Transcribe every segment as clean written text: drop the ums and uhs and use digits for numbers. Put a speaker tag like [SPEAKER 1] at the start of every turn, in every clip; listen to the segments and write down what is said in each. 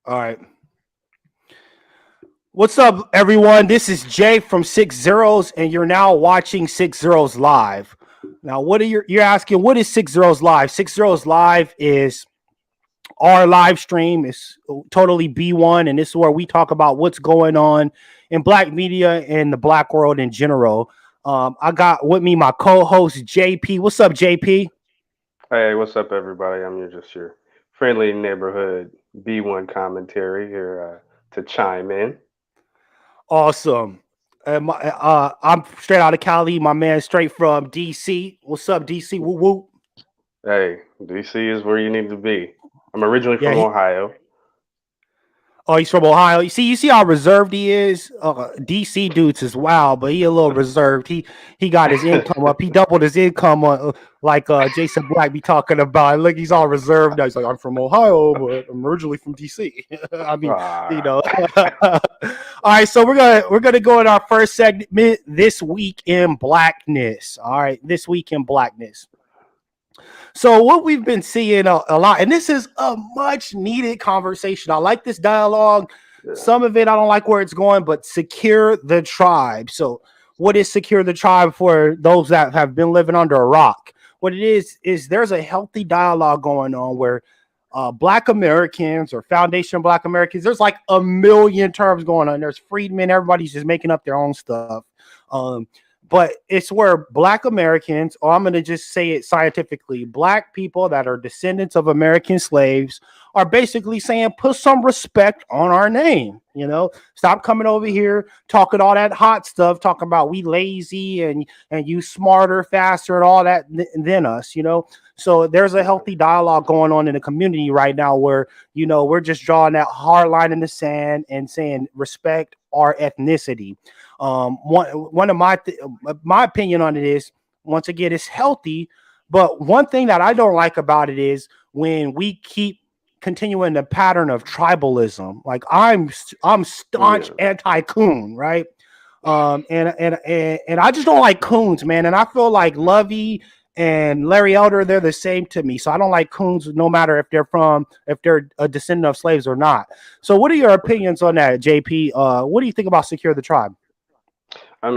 [SPEAKER 1] All right. What's up, everyone? This is Jay from 6ZEROS, and you're now watching 6ZEROS Live. Now, what are you're asking? What is 6ZEROS Live? 6ZEROS Live is our live stream. It's totally B1, and this is where we talk about what's going on in Black media and the Black world in general. I got with me my co-host JP. What's up, JP?
[SPEAKER 2] Hey, what's up, everybody? Just your friendly neighborhood B1 commentary here to chime in.
[SPEAKER 1] Awesome. I'm straight out of Cali. My man, straight from DC. What's up, DC? Woo woo.
[SPEAKER 2] Hey, DC is where you need to be. I'm originally
[SPEAKER 1] Yeah,
[SPEAKER 2] from Ohio.
[SPEAKER 1] oh, he's from Ohio. You see how reserved he is. DC dudes is wild, but he a little reserved. He got his income up. He doubled his income on like Jason Black be talking about. Look, he's all reserved now. He's like, I'm from Ohio, but I'm originally from DC. I mean, you
[SPEAKER 2] Ah,
[SPEAKER 1] know. All right, so we're gonna go in our first segment this week in Blackness. All right, this week in Blackness. So what we've been seeing a lot, and this is a much needed conversation. I like this dialogue.
[SPEAKER 2] yeah,
[SPEAKER 1] Some of it I don't like where it's going, but secure the tribe. So what is secure the tribe for those that have been living under a rock? What it is there's a healthy dialogue going on where Black Americans or Foundation Black Americans, there's like a million terms going on. There's freedmen, everybody's just making up their own stuff. Um, but it's where Black Americans, or I'm going to just say it scientifically, Black people that are descendants of American slaves are basically saying, put some respect on our name. Stop coming over here talking all that hot stuff, talking about we lazy and you smarter, faster, and all that than us. So there's a healthy dialogue going on in the community right now where we're just drawing that hard line in the sand and saying respect our ethnicity. One of my opinion on it is, once again, it's healthy, but one thing that I don't like about it is when we keep continuing the pattern of tribalism. Like I'm staunch
[SPEAKER 2] yeah.
[SPEAKER 1] anti-coon, right? And I just don't like coons, man. And I feel like Lovey and Larry Elder, they're the same to me. So I don't like coons, no matter if they're a descendant of slaves or not. So what are your opinions on that, JP? What do you think about secure the tribe?
[SPEAKER 2] I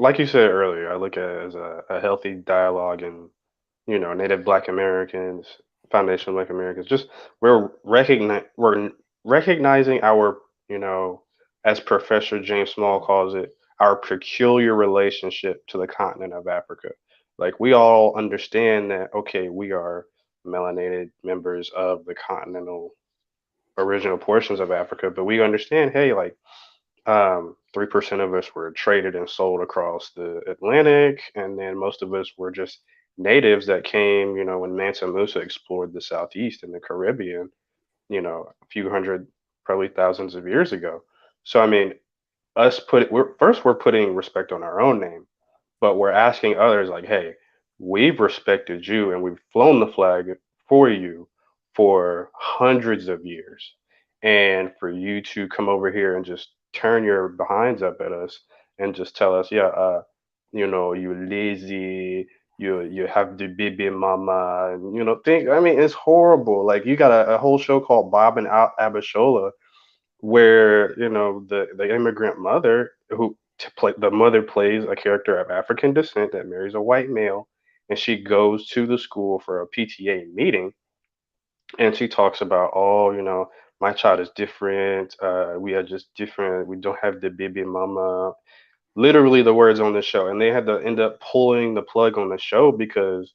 [SPEAKER 2] like you said earlier, I look at it as a healthy dialogue and Native Black Americans, Foundation Black Americans. Just we're recognizing our as Professor James Small calls it, our peculiar relationship to the continent of Africa. Like we all understand that okay, we are melanated members of the continental original portions of Africa, but we understand, hey, like 3% of us were traded and sold across the Atlantic, and then most of us were just natives that came, when Mansa Musa explored the Southeast and the Caribbean, a few hundred, probably thousands of years ago. So we're putting respect on our own name, but we're asking others like, hey, we've respected you and we've flown the flag for you for hundreds of years. And for you to come over here and just turn your behinds up at us and just tell us, yeah, you lazy, you have the baby mama, and think. It's horrible. Like you got a whole show called Bob and Abishola where the immigrant mother the mother plays a character of African descent that marries a white male, and she goes to the school for a PTA meeting, and she talks about, oh, my child is different. We are just different. We don't have the baby mama. Literally the words on the show, and they had to end up pulling the plug on the show because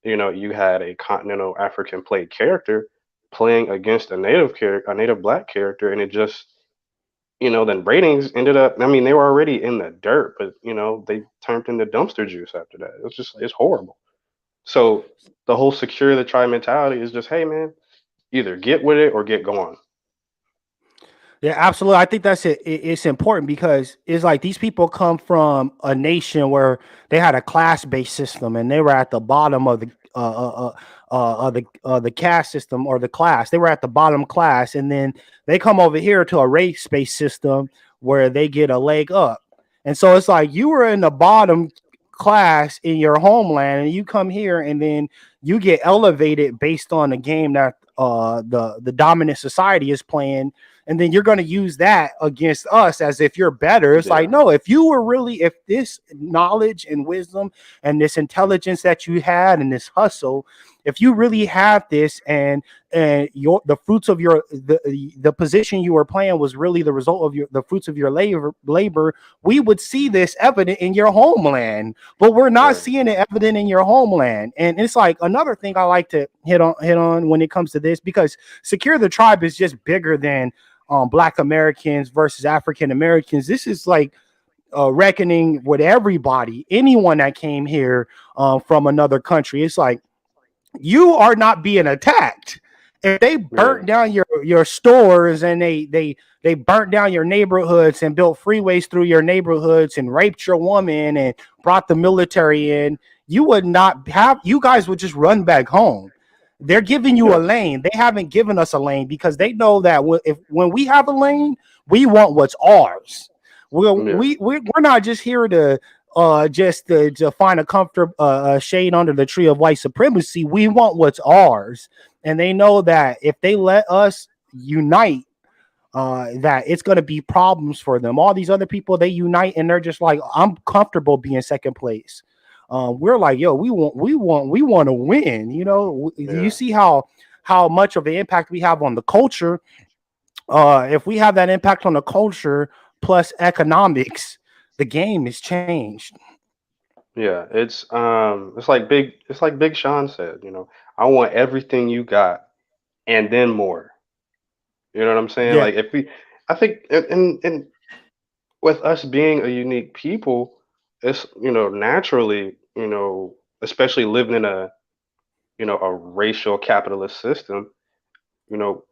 [SPEAKER 2] you had a continental African played character playing against a native black character, and it just then ratings ended up. They were already in the dirt, but they turned into dumpster juice after that. It's horrible. So the whole secure the tribe mentality is just, hey man, either get with it or get gone.
[SPEAKER 1] Yeah, absolutely. I think that's it. It's important because it's like these people come from a nation where they had a class-based system, and they were at the bottom of the caste system or the class. They were at the bottom class, and then they come over here to a race-based system where they get a leg up. And so it's like you were in the bottom class in your homeland, and you come here, and then you get elevated based on a game that the dominant society is playing, and then you're going to use that against us as if you're better. It's like,
[SPEAKER 2] Yeah.
[SPEAKER 1] no, if this knowledge and wisdom and this intelligence that you had and this hustle, if you really have this, and your the fruits of your the position you were playing was really the result of the fruits of your labor, we would see this evident in your homeland, but we're not
[SPEAKER 2] Right.
[SPEAKER 1] seeing it evident in your homeland. And it's like another thing I like to hit on when it comes to this, because Secure the Tribe is just bigger than Black Americans versus African Americans. This is like reckoning with everybody, anyone that came here from another country. It's like, you are not being attacked. If they
[SPEAKER 2] Yeah.
[SPEAKER 1] burnt down your stores, and they burnt down your neighborhoods and built freeways through your neighborhoods and raped your woman and brought the military in, you guys would just run back home. They're giving you a
[SPEAKER 2] Yeah.
[SPEAKER 1] lane. They haven't given us a lane because they know that when we have a lane, we want what's ours.
[SPEAKER 2] Yeah.
[SPEAKER 1] We're not just here to to find a comfort shade under the tree of white supremacy. We want what's ours, and they know that if they let us unite, that it's going to be problems for them. All these other people, they unite and they're just like, I'm comfortable being second place. We're like, yo, we want to win. You
[SPEAKER 2] Yeah.
[SPEAKER 1] see how much of an impact we have on the culture. If we have that impact on the culture plus economics, the game is changed.
[SPEAKER 2] Yeah. It's like Big Sean said, I want everything you got and then more. You know what I'm saying?
[SPEAKER 1] Yeah,
[SPEAKER 2] Like if we I think and with us being a unique people, it's naturally, especially living in a racial capitalist system,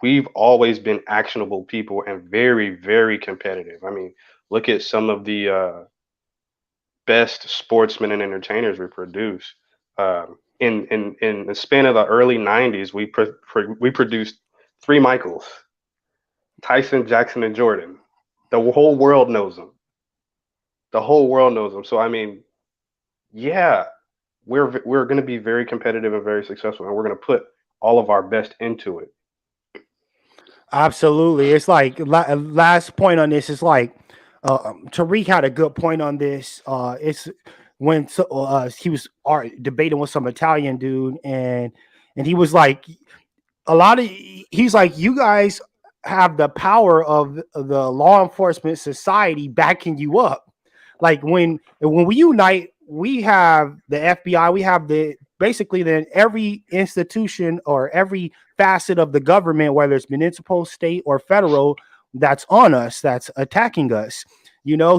[SPEAKER 2] we've always been actionable people and very, very competitive. I mean, look at some of the best sportsmen and entertainers we produce. In the span of the early '90s, we produced three Michaels, Tyson, Jackson, and Jordan. The whole world knows them. The whole world knows them. So I mean, yeah, we're going to be very competitive and very successful, and we're going to put all of our best into it.
[SPEAKER 1] absolutely. It's like last point on this is like Tariq had a good point on this. It's when he was debating with some Italian dude, and he was like, he's like, you guys have the power of the law enforcement society backing you up. Like when we unite, we have the FBI, we have the basically then every institution or every facet of the government, whether it's municipal, state, or federal, that's on us, that's attacking us.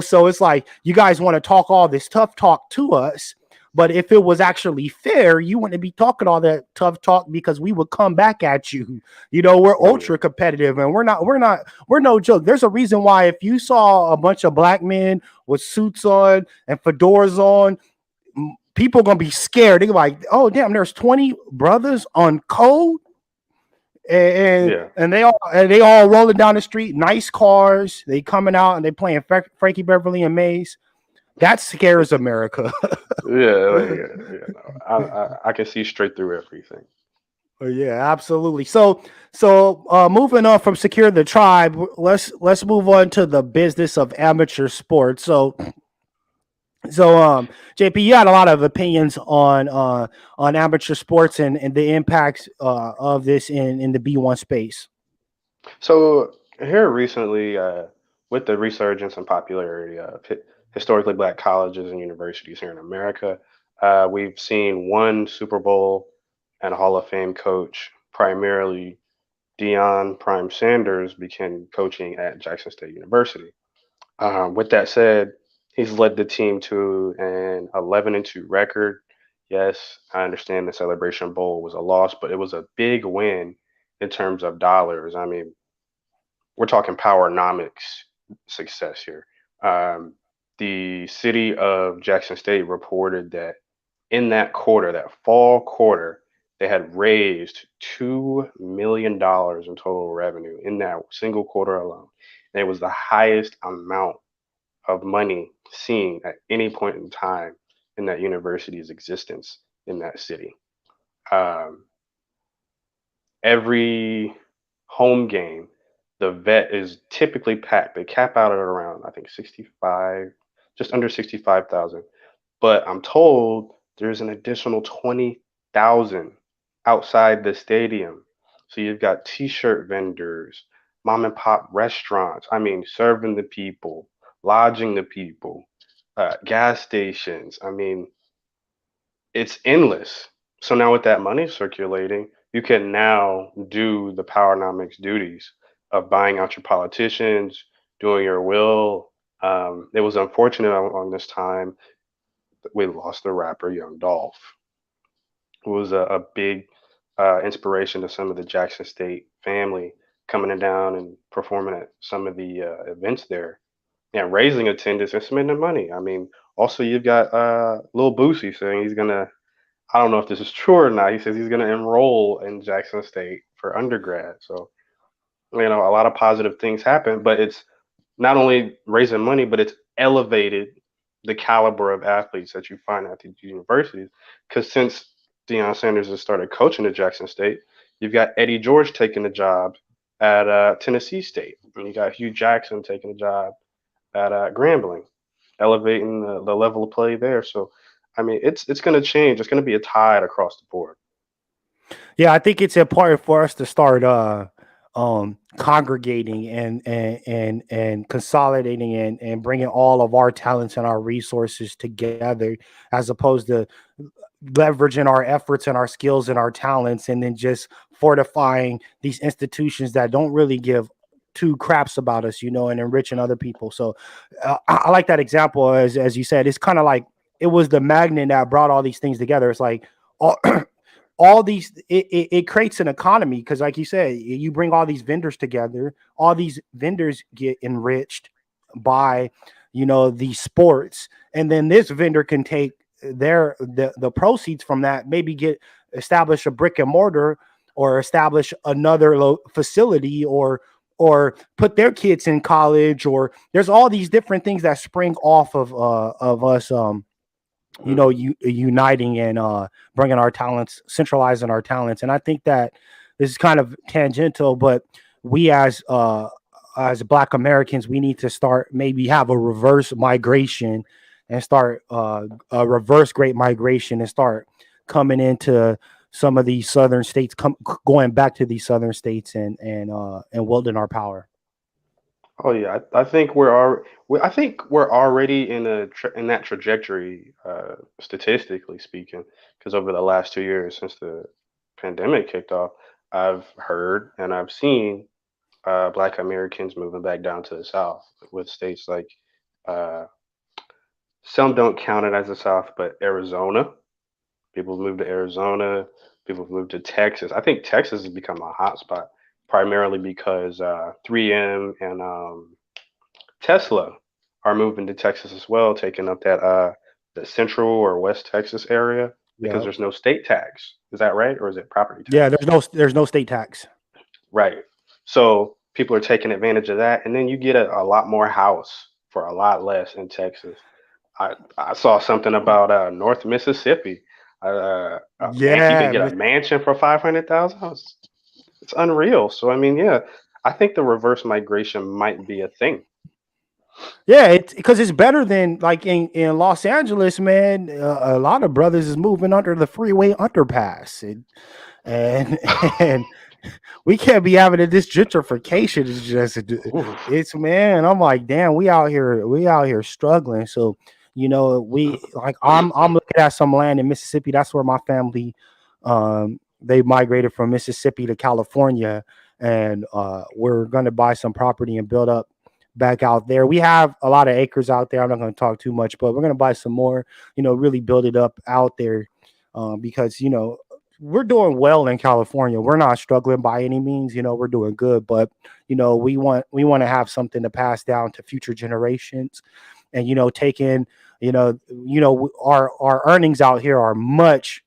[SPEAKER 1] So it's like, you guys want to talk all this tough talk to us, but if it was actually fair, you wouldn't be talking all that tough talk, because we would come back at you. We're
[SPEAKER 2] Yeah,
[SPEAKER 1] ultra competitive, and we're no joke. There's a reason why if you saw a bunch of black men with suits on and fedoras on, people gonna be scared. They're like, oh damn, there's 20 brothers on code, and
[SPEAKER 2] yeah,
[SPEAKER 1] they all rolling down the street, nice cars. They coming out and they playing Frankie Beverly and Maze. That scares America.
[SPEAKER 2] yeah. No, I can see straight through everything.
[SPEAKER 1] Yeah, absolutely. So moving on from Secure the Tribe, let's move on to the business of amateur sports. So JP, you had a lot of opinions on amateur sports and the impacts of this in the B1 space.
[SPEAKER 2] So here recently, with the resurgence and popularity of historically black colleges and universities here in America, we've seen one Super Bowl and a Hall of Fame coach, primarily Deion Prime Sanders, begin coaching at Jackson State University. With that said, he's led the team to an 11-2 record. Yes, I understand the Celebration Bowl was a loss, but it was a big win in terms of dollars. I mean, we're talking powernomics success here. Um, the city of Jackson State reported that in that quarter, that fall quarter, they had raised $2 million in total revenue in that single quarter alone. And it was the highest amount of money seen at any point in time in that university's existence in that city. Um, every home game, the vet is typically packed. They cap out at around, I think, 65, just under 65,000. But I'm told there's an additional 20,000 outside the stadium. So you've got t-shirt vendors, mom and pop restaurants. I mean, serving the people, lodging the people, gas stations. I mean, it's endless. So now with that money circulating, you can now do the powernomics duties of buying out your politicians, doing your will. It was unfortunate on this time that we lost the rapper Young Dolph, who was a big inspiration to some of the Jackson State family coming in down and performing at some of the events there and raising attendance and spending money. I mean, also you've got Lil Boosie saying he's gonna, I don't know if this is true or not. He says he's going to enroll in Jackson State for undergrad. So, a lot of positive things happen, but it's not only raising money, but it's elevated the caliber of athletes that you find at these universities. Because since Deion Sanders has started coaching at Jackson State, you've got Eddie George taking the job at Tennessee State, and you got Hugh Jackson taking the job at Grambling, elevating the level of play there. So, I mean, it's going to change. It's going to be a tide across the board.
[SPEAKER 1] Yeah, I think it's important for us to start congregating and consolidating and bringing all of our talents and our resources together, as opposed to leveraging our efforts and our skills and our talents and then just fortifying these institutions that don't really give two craps about us, and enriching other people. So I like that example. As you said, it's kind of like it was the magnet that brought all these things together. It's like all, all these, it creates an economy because, like you said, you bring all these vendors together. All these vendors get enriched by, these sports, and then this vendor can take the proceeds from that, maybe establish a brick and mortar or establish another facility or put their kids in college, or there's all these different things that spring off of us uniting and bringing our talents, centralizing our talents. And I think that this is kind of tangential, but we as Black Americans, we need to start maybe have a reverse migration and start a reverse great migration and start coming into some of these southern states, going back to these southern states and wielding our power.
[SPEAKER 2] Oh yeah, I think I think we're already in that trajectory, statistically speaking, because over the last 2 years since the pandemic kicked off, I've heard and I've seen Black Americans moving back down to the South with states like uh, some don't count it as the South, but Arizona. People have moved to Arizona. People have moved to Texas. I think Texas has become a hotspot primarily because 3M and Tesla are moving to Texas as well, taking up the central or West Texas area because
[SPEAKER 1] Yeah.
[SPEAKER 2] there's no state tax. Is that right, or is it property
[SPEAKER 1] Yeah,
[SPEAKER 2] tax?
[SPEAKER 1] there's no state tax.
[SPEAKER 2] Right. So people are taking advantage of that, and then you get a lot more house for a lot less in Texas. I saw something about North Mississippi. You could
[SPEAKER 1] Yeah,
[SPEAKER 2] get a mansion for 500,000. It's unreal. So I mean, yeah, I think the reverse migration might be a thing.
[SPEAKER 1] yeah, it's because it's better than like in Los Angeles, man. A lot of brothers is moving under the freeway underpass, and and we can't be having it. This gentrification is just
[SPEAKER 2] Oof.
[SPEAKER 1] it's man. I'm like, damn, we out here struggling. So we like I'm looking at some land in Mississippi. That's where my family they migrated from Mississippi to California, and we're gonna buy some property and build up back out there. We have a lot of acres out there. I'm not going to talk too much, but we're going to buy some more, really build it up out there because, we're doing well in California. We're not struggling by any means, we're doing good, but, we want to have something to pass down to future generations and, taking, our earnings out here are much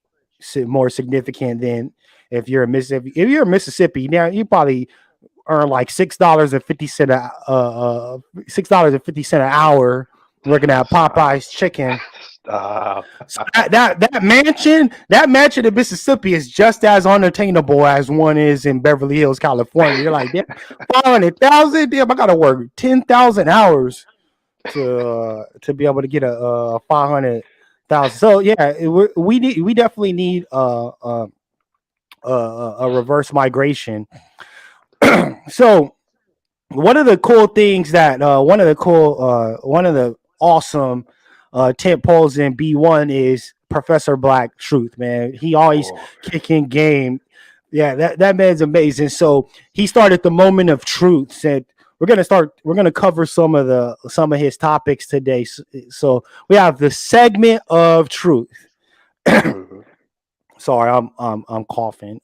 [SPEAKER 1] more significant than if you're in Mississippi. If you're in Mississippi now, you probably earn like $6.50 $6.50 an hour working at Popeye's Chicken.
[SPEAKER 2] Stop.
[SPEAKER 1] So that mansion in Mississippi is just as unattainable as one is in Beverly Hills, California. You're like, damn, 500,000. Damn, I gotta work 10,000 hours to be able to get a 500,000. So yeah, we definitely need a reverse migration. So one of the cool things that one of the awesome tent poles in B1 is Professor Black Truth, man. He always
[SPEAKER 2] Oh,
[SPEAKER 1] kicking game. Yeah, that man's amazing. So he started the moment of truth. Said we're gonna cover some of his topics today. So we have the segment of truth.
[SPEAKER 2] mhm.
[SPEAKER 1] Sorry, I'm coughing.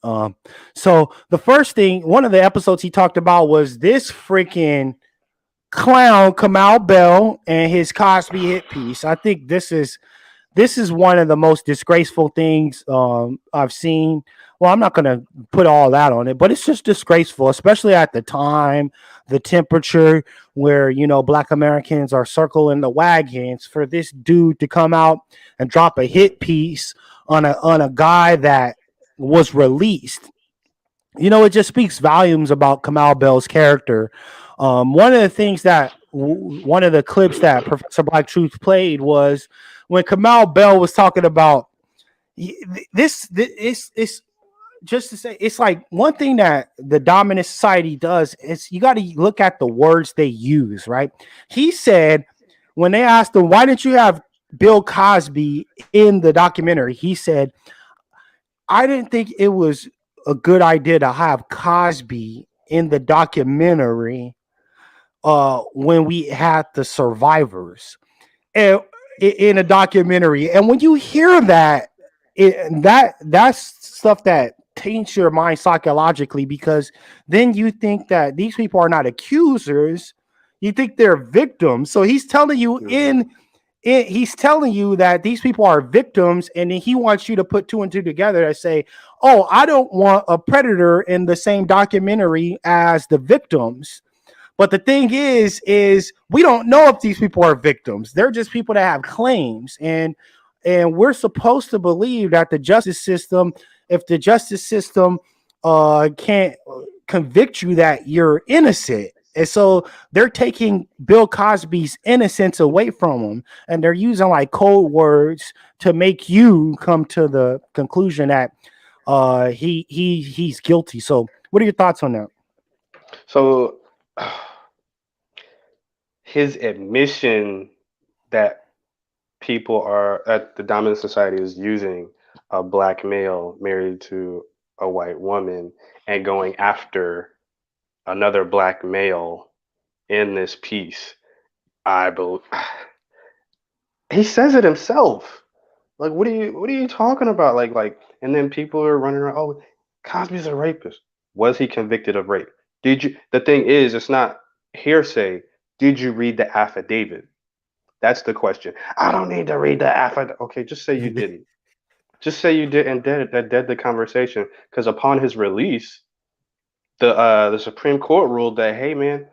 [SPEAKER 1] So the first thing, one of the episodes he talked about was this freaking clown Kamal Bell and his Cosby hit piece. I think this is one of the most disgraceful things I've seen. Well, I'm not gonna put all that on it, but it's just disgraceful, especially at the time, the temperature where Black Americans are circling the wagons for this dude to come out and drop a hit piece on a guy that was released. It just speaks volumes about Kamal Bell's character. One of the things one of the clips that Professor Black Truth played was when Kamal Bell was talking about this. Just to say, it's like one thing that the dominant society does is you got to look at the words they use, right? He said when they asked him, why didn't you have Bill Cosby in the documentary? He said, I didn't think it was a good idea to have Cosby in the documentary when we had the survivors and, in a documentary. And when you hear that, that's stuff that taints your mind psychologically, because then you think that these people are not accusers, you think they're victims. So he's telling you
[SPEAKER 2] Mhm.
[SPEAKER 1] he's telling you that these people are victims, and then he wants you to put two and two together to say, oh, I don't want a predator in the same documentary as the victims. But the thing is we don't know if these people are victims. They're just people that have claims, and we're supposed to believe that the justice system, if the justice system can't convict you, that you're innocent. And so they're taking Bill Cosby's innocence away from him, and they're using like code words to make you come to the conclusion that he's guilty. So what are your thoughts on that?
[SPEAKER 2] So his admission that people are at the dominant society is using a black male married to a white woman and going after another black male in this piece. I believe he says it himself. Like, what are you talking about? And then people are running around. Oh, Cosby's a rapist. Was he convicted of rape? Did you? The thing is, it's not hearsay. Did you read the affidavit? That's the question. I don't need to read the affidavit. Okay, just say you didn't. Just say you did, and that dead the conversation. Because upon his release, the Supreme Court ruled that, hey man,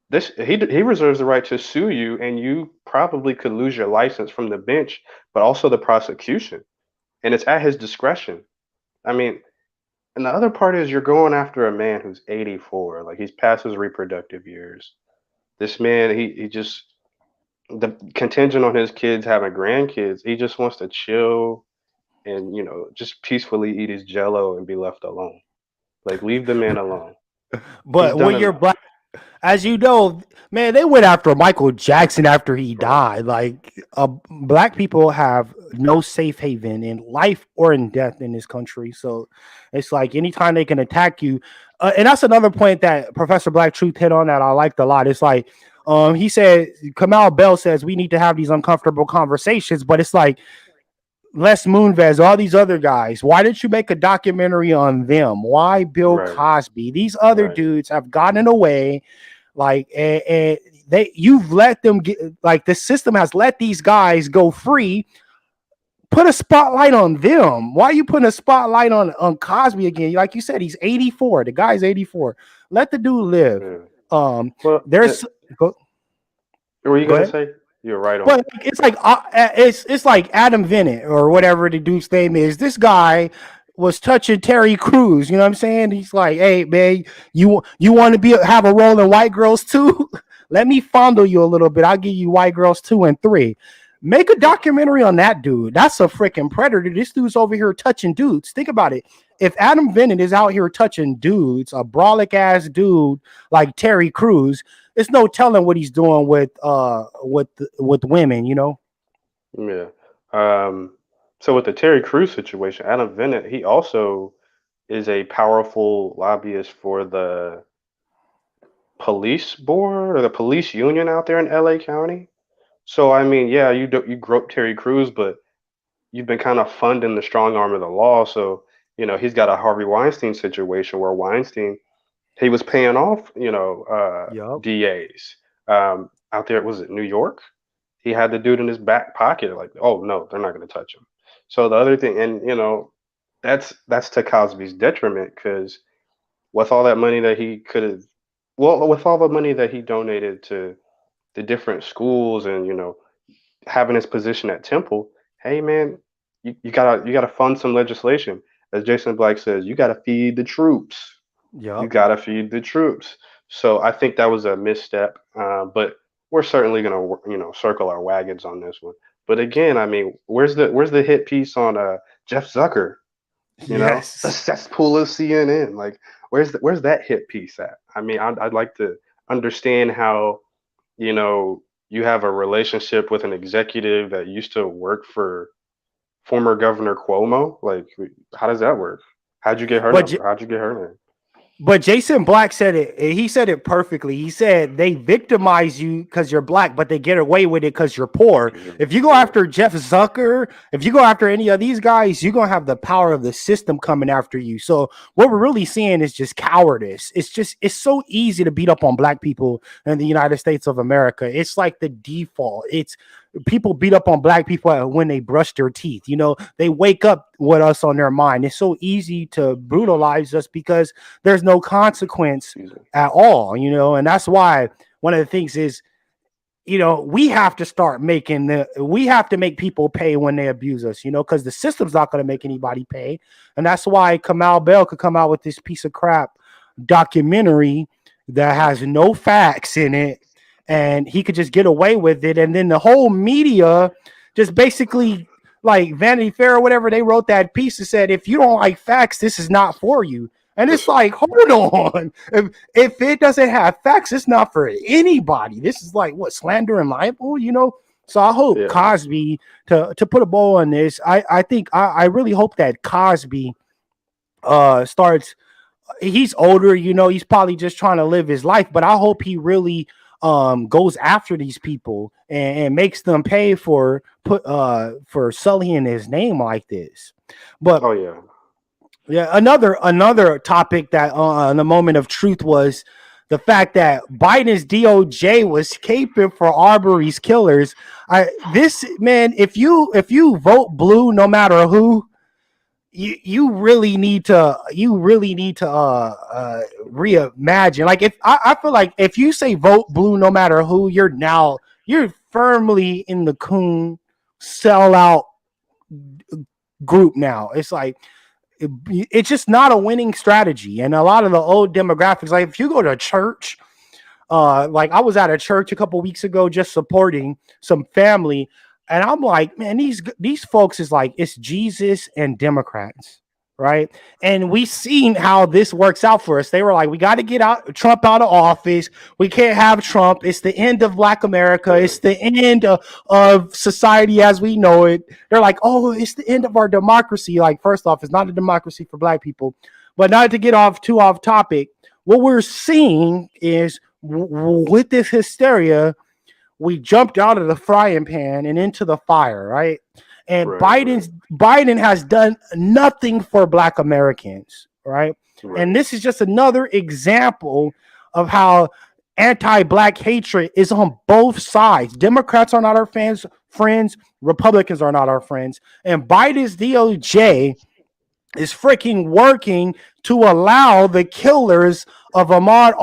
[SPEAKER 2] this he reserves the right to sue you, and you probably could lose your license from the bench, but also the prosecution, and it's at his discretion. I mean, and the other part is you're going after a man who's 84, like he's past his reproductive years. This man, he just the contingent on his kids having grandkids. He just wants to chill and just peacefully eat his Jello and be left alone. Like leave the man alone. He's
[SPEAKER 1] But
[SPEAKER 2] done
[SPEAKER 1] when you're
[SPEAKER 2] enough.
[SPEAKER 1] black, as you know, man, they went after Michael Jackson after he died. Like, black people have no safe haven in life or in death in this country. So it's like anytime they can attack you, and that's another point that Professor Black Truth hit on that I liked a lot. It's like, he said, Kamal Bell says we need to have these uncomfortable conversations, but it's like Les Moonves, all these other guys. Why didn't you make a documentary on them? Why Bill
[SPEAKER 2] Right,
[SPEAKER 1] Cosby? These other
[SPEAKER 2] right.
[SPEAKER 1] dudes have gotten away, like, and you've let them get, like, the system has let these guys go free. Put a spotlight on them. Why are you putting a spotlight on Cosby again? Like you said, he's 84. The guy's 84. Let the dude live.
[SPEAKER 2] Yeah.
[SPEAKER 1] Um,
[SPEAKER 2] Well,
[SPEAKER 1] there's go
[SPEAKER 2] what were you
[SPEAKER 1] go
[SPEAKER 2] gonna
[SPEAKER 1] ahead.
[SPEAKER 2] say? You're right on.
[SPEAKER 1] But it's like Adam Bennett or whatever the dude's name is. This guy was touching Terry Crews. You know what I'm saying? He's like, "Hey man, you want to be have a role in White Girls Too? Let me fondle you a little bit. I'll give you White Girls 2 and 3. Make a documentary on that dude. That's a freaking predator. This dude's over here touching dudes. Think about it. If Adam Bennett is out here touching dudes, a brolic ass dude like Terry Crews, it's no telling what he's doing with women, you know.
[SPEAKER 2] Yeah. So with the Terry Crews situation, Adam Bennett, he also is a powerful lobbyist for the police board or the police union out there in LA County. So I mean, yeah, you groped Terry Crews, but you've been kind of funding the strong arm of the law. So he's got a Harvey Weinstein situation where Weinstein he was paying off
[SPEAKER 1] Yup.
[SPEAKER 2] DAs out there. Was it New York? He had the dude in his back pocket, like, oh no, they're not going to touch him. So the other thing, and that's to Cosby's detriment because with all that money that he could have, well, with all the money that he donated to the different schools and having his position at Temple, hey man, you gotta fund some legislation. As Jason Black says, you gotta feed the troops. You
[SPEAKER 1] Yup.
[SPEAKER 2] gotta feed the troops. So I think that was a misstep, but we're certainly gonna circle our wagons on this one. But again, I mean, where's the hit piece on Jeff Zucker? The
[SPEAKER 1] Yes.
[SPEAKER 2] cesspool of CNN. Like, where's that hit piece at? I mean, I'd like to understand how you have a relationship with an executive that used to work for former Governor Cuomo. Like, how does that work? How'd you get her
[SPEAKER 1] But
[SPEAKER 2] number? How'd you get her name?
[SPEAKER 1] But Jason Black said it. He said it perfectly. He said they victimize you because you're black, but they get away with it because you're poor.
[SPEAKER 2] Because you're
[SPEAKER 1] If you go
[SPEAKER 2] poor.
[SPEAKER 1] after Jeff Zucker, if you go after any of these guys, you're gonna have the power of the system coming after you. So what we're really seeing is just cowardice. It's so easy to beat up on black people in the United States of America. It's like the default. It's people beat up on black people when they brush their teeth. You know, they wake up with us on their mind. It's so easy to brutalize us because there's no consequence
[SPEAKER 2] Excuse me.
[SPEAKER 1] at all, you know, and that's why one of the things is, we have to start we have to make people pay when they abuse us, because the system's not going to make anybody pay. And that's why Kamal Bell could come out with this piece of crap documentary that has no facts in it, and he could just get away with it. And then the whole media just basically, like Vanity Fair or whatever, they wrote that piece that said, if you don't like facts, this is not for you. And it's like, hold on. If it doesn't have facts, it's not for anybody. This is like what, slander and libel. So I hope
[SPEAKER 2] Yeah.
[SPEAKER 1] Cosby to put a bow on this. I think I really hope that Cosby starts. He's older, he's probably just trying to live his life, but I hope he really goes after these people and makes them pay for sullying his name like this. But
[SPEAKER 2] Oh yeah.
[SPEAKER 1] yeah, another topic that in the moment of truth was the fact that Biden's DOJ was caping for Arbery's killers. This man, if you vote blue, no matter who, you really need to reimagine. Like, if I feel like if you say vote blue, no matter who, you're firmly in the coon sellout group now. It's like it's just not a winning strategy. And a lot of the old demographics, like if you go to church, like I was at a church a couple weeks ago just supporting some family, and I'm like, man, these folks is like, it's Jesus and Democrats, right? And we seen how this works out for us. They were like, we got to get Trump out of office. We can't have Trump. It's the end of Black America. It's the end of society as we know it. They're like, oh, it's the end of our democracy. Like, first off, it's not a democracy for Black people. But not to get off topic, what we're seeing is with this hysteria, we jumped out of the frying pan and into the fire, right? And
[SPEAKER 2] Right.
[SPEAKER 1] Biden has done nothing for Black Americans, right?
[SPEAKER 2] Right.
[SPEAKER 1] And this is just another example of how anti-Black hatred is on both sides. Democrats are not our friends. Republicans are not our friends. And Biden's DOJ is freaking working to allow the killers of Ahmaud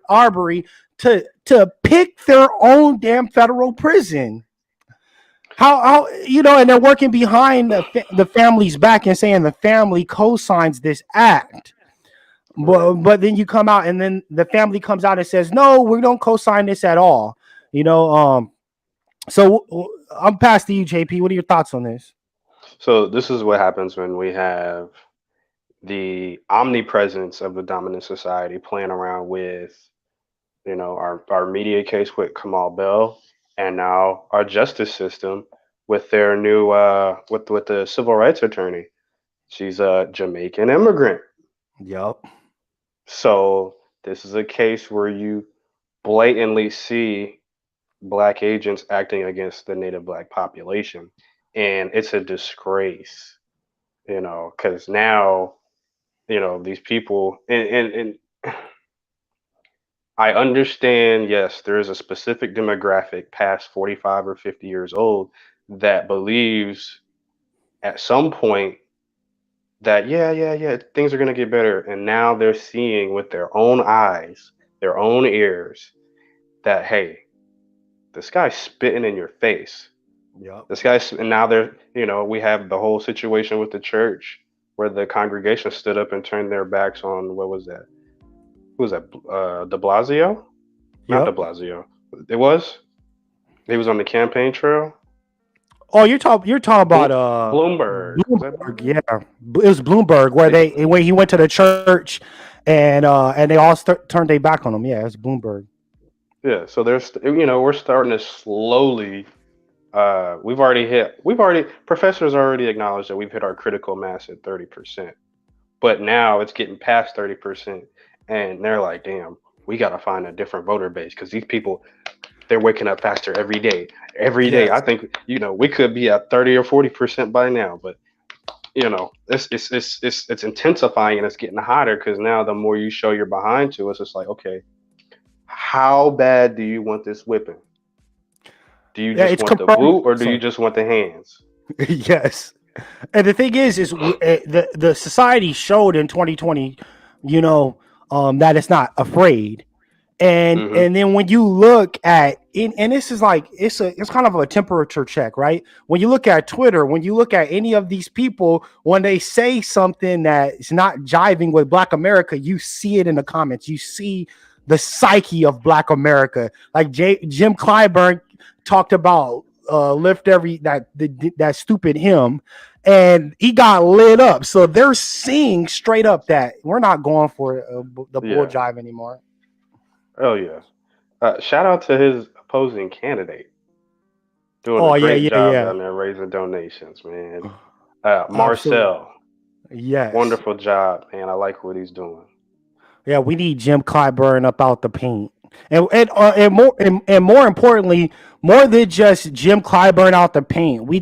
[SPEAKER 1] Arbery to to pick their own damn federal prison. How and they're working behind the family's back and saying the family co-signs this act. But then you come out and then the family comes out and says, no, we don't co-sign this at all. So I'm past to you, JP. What are your thoughts on this?
[SPEAKER 2] So this is what happens when we have the omnipresence of the dominant society playing around with, our media case with Kamal Bell, and now our justice system with their new with the civil rights attorney. She's a Jamaican immigrant.
[SPEAKER 1] Yep.
[SPEAKER 2] So this is a case where you blatantly see black agents acting against the native black population, and it's a disgrace, because now, these people, and I understand, yes, there is a specific demographic past 45 or 50 years old that believes at some point that, yeah, things are going to get better. And now they're seeing with their own eyes, their own ears, that, hey, this guy's spitting in your face.
[SPEAKER 1] Yep.
[SPEAKER 2] And now we have the whole situation with the church where the congregation stood up and turned their backs on, what was that? Who was that? De Blasio? Not De Blasio. He was on the campaign trail.
[SPEAKER 1] Oh, you're talking about
[SPEAKER 2] Bloomberg.
[SPEAKER 1] Bloomberg, yeah, it was Bloomberg where he went to the church and they all turned their back on him. Yeah, it's Bloomberg.
[SPEAKER 2] Yeah, so we're starting to slowly. Professors already acknowledged that we've hit our critical mass at 30%, but now it's getting past 30%, and they're like, damn, we got to find a different voter base because these people, they're waking up faster every day. Every day, I think we could be at 30 or 40% by now, but it's intensifying and it's getting hotter because now the more you show you're behind to us, it's like, okay, how bad do you want this whipping? Do you just want the boot or do you just want the hands?
[SPEAKER 1] Yes, and the thing is the society showed in 2020, that it's not afraid. And then when you look at it, and this is like it's kind of a temperature check, right? When you look at Twitter, when you look at any of these people, when they say something that is not jiving with Black America, you see it in the comments. You see the psyche of Black America. Like Jim Clyburn talked about lift every that stupid hymn, and he got lit up. So they're seeing straight up that we're not going for the bull jive anymore.
[SPEAKER 2] Oh yeah! Shout out to his opposing candidate, doing a great job down there raising donations, man. Marcel,
[SPEAKER 1] yes,
[SPEAKER 2] wonderful job, man. I like what he's doing.
[SPEAKER 1] Yeah, we need Jim Clyburn up out the paint, and more importantly, more than just Jim Clyburn out the paint. We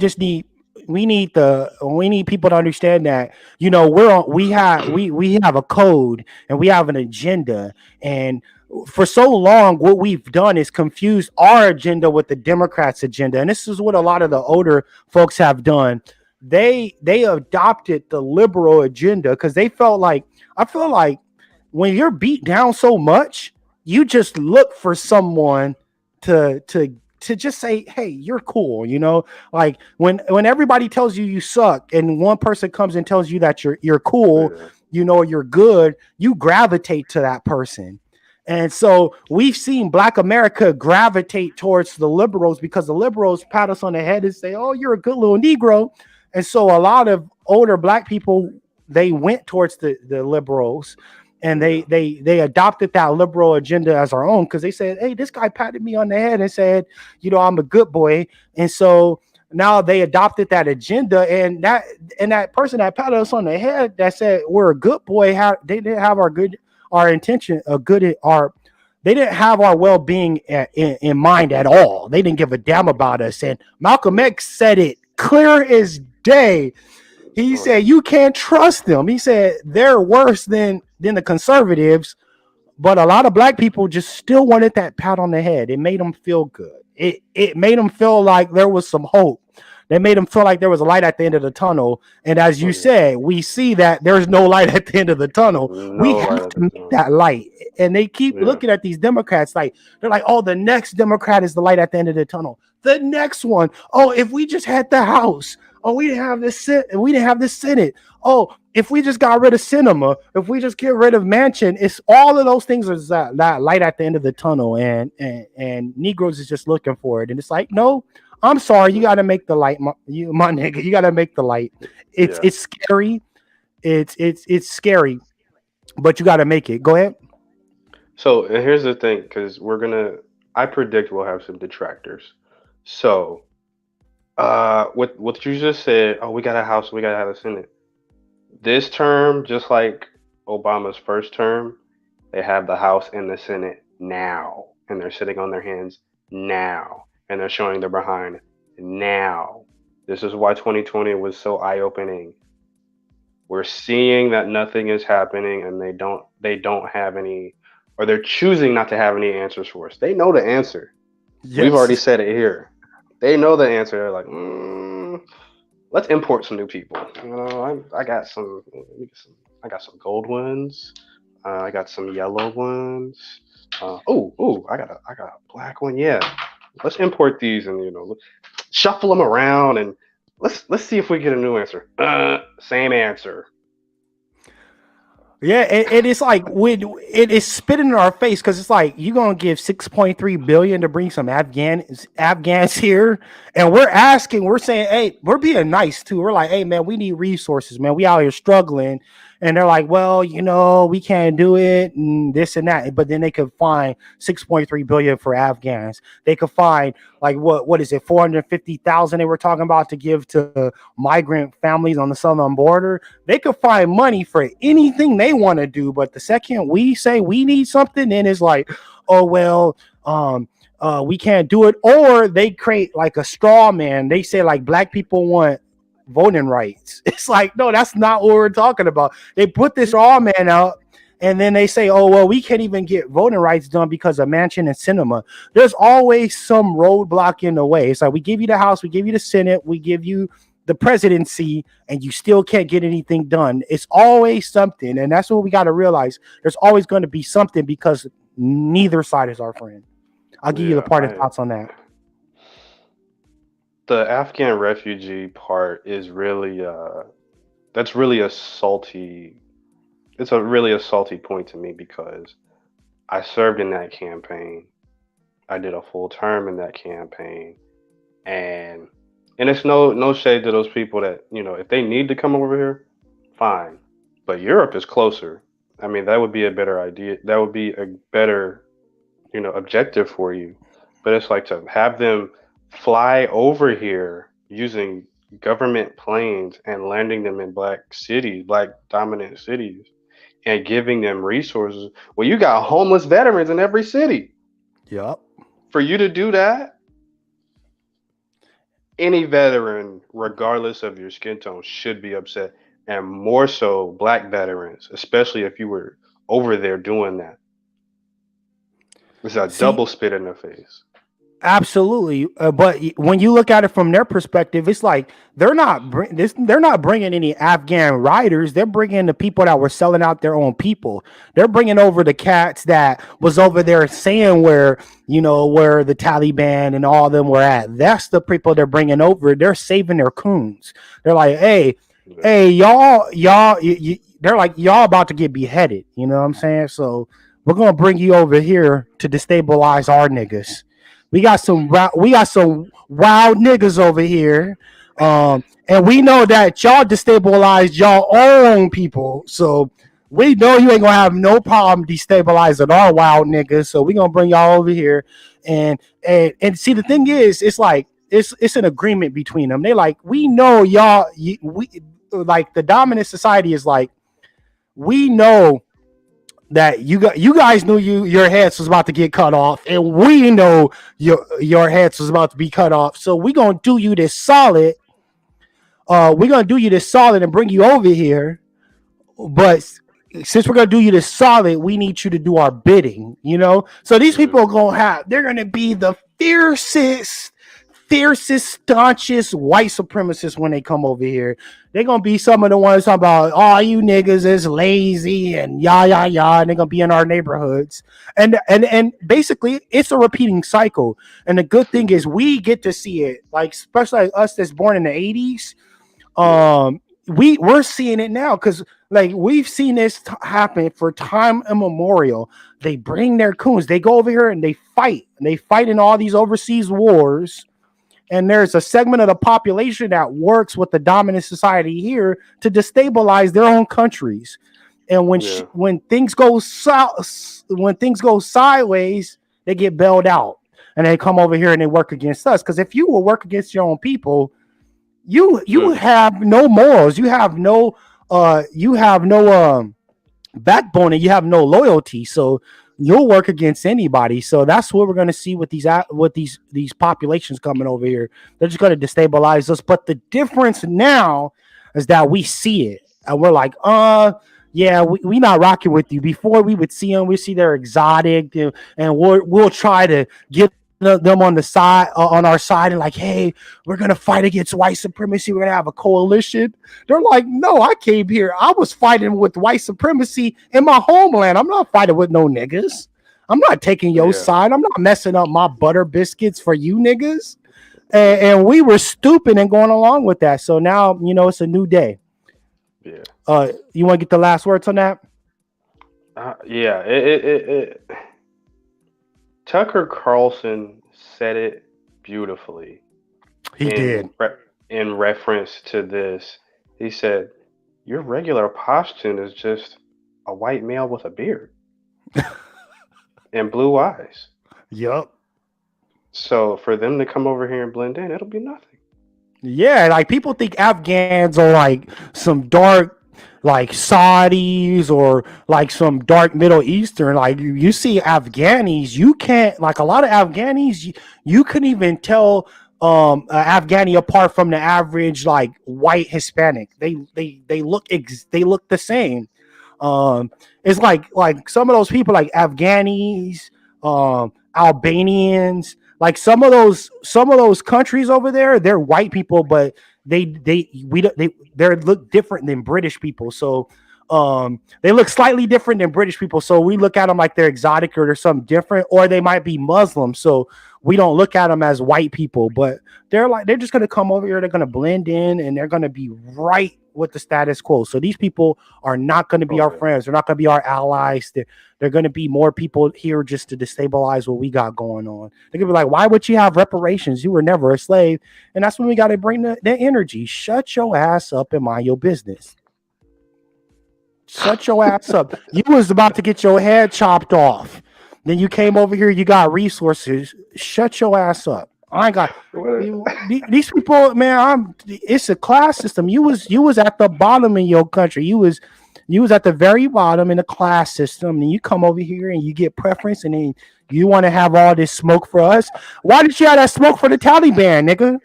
[SPEAKER 1] need people to understand that we have a code and we have an agenda, and for so long what we've done is confuse our agenda with the Democrats' agenda, and this is what a lot of the older folks have done. They adopted the liberal agenda because they felt like, I feel like when you're beat down so much, you just look for someone to just say, hey, you're cool, like when everybody tells you suck and one person comes and tells you that you're cool, you're good, you gravitate to that person. And so we've seen Black America gravitate towards the liberals because the liberals pat us on the head and say, oh, you're a good little Negro. And so a lot of older Black people, they went towards the liberals, and they adopted that liberal agenda as our own because they said, hey, this guy patted me on the head and said, I'm a good boy. And so now they adopted that agenda, and that person that patted us on the head that said we're a good boy, they didn't have our intention, they didn't have our well-being in mind at all. They didn't give a damn about us. And Malcolm X said it clear as day. He said, you can't trust them. He said they're worse than the conservatives, but a lot of Black people just still wanted that pat on the head. It made them feel good. It made them feel like there was some hope. They made them feel like there was a light at the end of the tunnel. And as you
[SPEAKER 2] Oh, yeah.
[SPEAKER 1] said, we see that there's no light at the end of the tunnel. We
[SPEAKER 2] No light
[SPEAKER 1] have
[SPEAKER 2] at
[SPEAKER 1] to
[SPEAKER 2] the
[SPEAKER 1] make
[SPEAKER 2] tunnel.
[SPEAKER 1] that light. And they keep
[SPEAKER 2] Yeah.
[SPEAKER 1] looking at these Democrats like they're like, oh, the next Democrat is the light at the end of the tunnel. The next one, oh, if we just had the House, oh, we didn't have the Senate. Oh, if we just got rid of cinema, if we just get rid of mansion, it's all of those things is that light at the end of the tunnel, and Negroes is just looking for it, and it's like, no, I'm sorry, you got to make the light, my nigga, you got to make the light. It's scary, it's scary, but you got to make it. Go ahead.
[SPEAKER 2] So and here's the thing, because I predict we'll have some detractors. So, with what you just said, oh, we got a House, we gotta have a Senate. This term, just like Obama's first term, they have the House and the Senate now, and they're sitting on their hands now, and they're showing their behind now. This is why 2020 was so eye-opening. We're seeing that nothing is happening, and they don't have any, or they're choosing not to have any answers for us. They know the answer. We've already said it here. They know the answer. They're like, let's import some new people. I got some gold ones. I got some yellow ones. I got a black one. Yeah, let's import these and shuffle them around and let's see if we get a new answer. Same answer.
[SPEAKER 1] Yeah, it's like it is spitting in our face because it's like you're gonna give 6.3 billion to bring some Afghans here, and we're saying, hey, we're being nice too. We're like, hey man, we need resources, man. We out here struggling, and they're like, well, we can't do it, and this and that. But then they could find 6.3 billion for Afghans. They could find like what is it, 450,000 they were talking about to give to migrant families on the southern border. They could find money for anything they want to do, but the second we say we need something, then it's like, oh well, we can't do it. Or they create like a straw man. They say like black people want voting rights. It's like, no, that's not what we're talking about. They put this straw man out, and then they say, oh well, we can't even get voting rights done because of mansion and cinema. There's always some roadblock in the way. It's like we give you the House, we give you the Senate, we give you the presidency, and you still can't get anything done. It's always something, and that's what we got to realize. There's always going to be something because neither side is our friend. I'll give you the part of thoughts on that.
[SPEAKER 2] The Afghan refugee part is really that's really a salty. It's a really salty point to me because I served in that campaign. I did a full term in that campaign, and it's no shade to those people that if they need to come over here, fine. But Europe is closer. I mean, that would be a better idea. That would be a better objective for you. But it's like to have them fly over here using government planes and landing them in black cities, black dominant cities, and giving them resources. Well, you got homeless veterans in every city.
[SPEAKER 1] Yep.
[SPEAKER 2] For you to do that, any veteran, regardless of your skin tone, should be upset. And more so black veterans, especially if you were over there doing that. It's a double spit in the face.
[SPEAKER 1] Absolutely, but when you look at it from their perspective, it's like they're not bringing any Afghan riders. They're bringing the people that were selling out their own people. They're bringing over the cats that was over there saying where the Taliban and all of them were at. That's the people they're bringing over. They're saving their coons. They're like, hey, y'all, they're like, y'all about to get beheaded. You know what I'm saying? So we're gonna bring you over here to destabilize our niggas. We got some wild niggas over here, and we know that y'all destabilized y'all own people. So we know you ain't gonna have no problem destabilizing our wild niggas. So we gonna bring y'all over here, and see, the thing is, it's like it's an agreement between them. They like, we know y'all. We like the dominant society is like, we know that you guys knew your heads was about to get cut off, and we know your heads was about to be cut off. So we're gonna do you this solid. We're gonna do you this solid and bring you over here. But since we're gonna do you this solid, we need you to do our bidding. So these people are they're gonna be the fiercest, staunchest white supremacists when they come over here. They're gonna be some of the ones talking about, oh, you niggas is lazy and yah, and they're gonna be in our neighborhoods. And basically it's a repeating cycle. And the good thing is we get to see it, like especially like us that's born in the 80s. We're seeing it now because like we've seen this happen for time immemorial. They bring their coons, they go over here and they fight in all these overseas wars, and there's a segment of the population that works with the dominant society here to destabilize their own countries. And when things go sideways, they get bailed out and they come over here and they work against us. Because if you will work against your own people, you have no morals, you have no backbone, and you have no loyalty, so you'll work against anybody. So that's what we're going to see with these populations coming over here. They're just going to destabilize us. But the difference now is that we see it and we're like, yeah, we not rocking with you. Before we would see them, we see they're exotic, and we'll try to get them on the side, on our side, and like, hey, we're gonna fight against white supremacy, we're gonna have a coalition. They're like, no, I came here, I was fighting with white supremacy in my homeland. I'm not fighting with no niggas. I'm not taking your side. I'm not messing up my butter biscuits for you niggas. And we were stupid and going along with that. So now, it's a new day. You want to get the last words on that?
[SPEAKER 2] Tucker Carlson said it beautifully.
[SPEAKER 1] He did.
[SPEAKER 2] In reference to this, he said, your regular Pashtun is just a white male with a beard and blue eyes.
[SPEAKER 1] Yup.
[SPEAKER 2] So for them to come over here and blend in, it'll be nothing.
[SPEAKER 1] Yeah, like people think Afghans are like some dark, like Saudis or like some dark Middle Eastern. Like you see Afghanis, you can't, like a lot of Afghanis, you couldn't even tell Afghani apart from the average like white Hispanic. They look the same. It's like some of those people like Afghanis, Albanians, like some of those countries over there, they're white people, but they look different than British people. So they look slightly different than British people. So we look at them like they're exotic or they're something different, or they might be Muslim. So we don't look at them as white people, but they're just going to come over here. They're going to blend in and they're going to be right with the status quo. So these people are not going to be our friends. They're not going to be our allies. They're going to be more people here just to destabilize what we got going on. They're going to be like, why would you have reparations? You were never a slave. And that's when we got to bring the energy. Shut your ass up and mind your business. Shut your ass up. You was about to get your head chopped off. Then you came over here, you got resources. Shut your ass up. I ain't got these people, man. It's a class system. You was at the bottom in your country. You was at the very bottom in the class system, and you come over here and you get preference, and then you want to have all this smoke for us. Why did you have that smoke for the Taliban, nigga?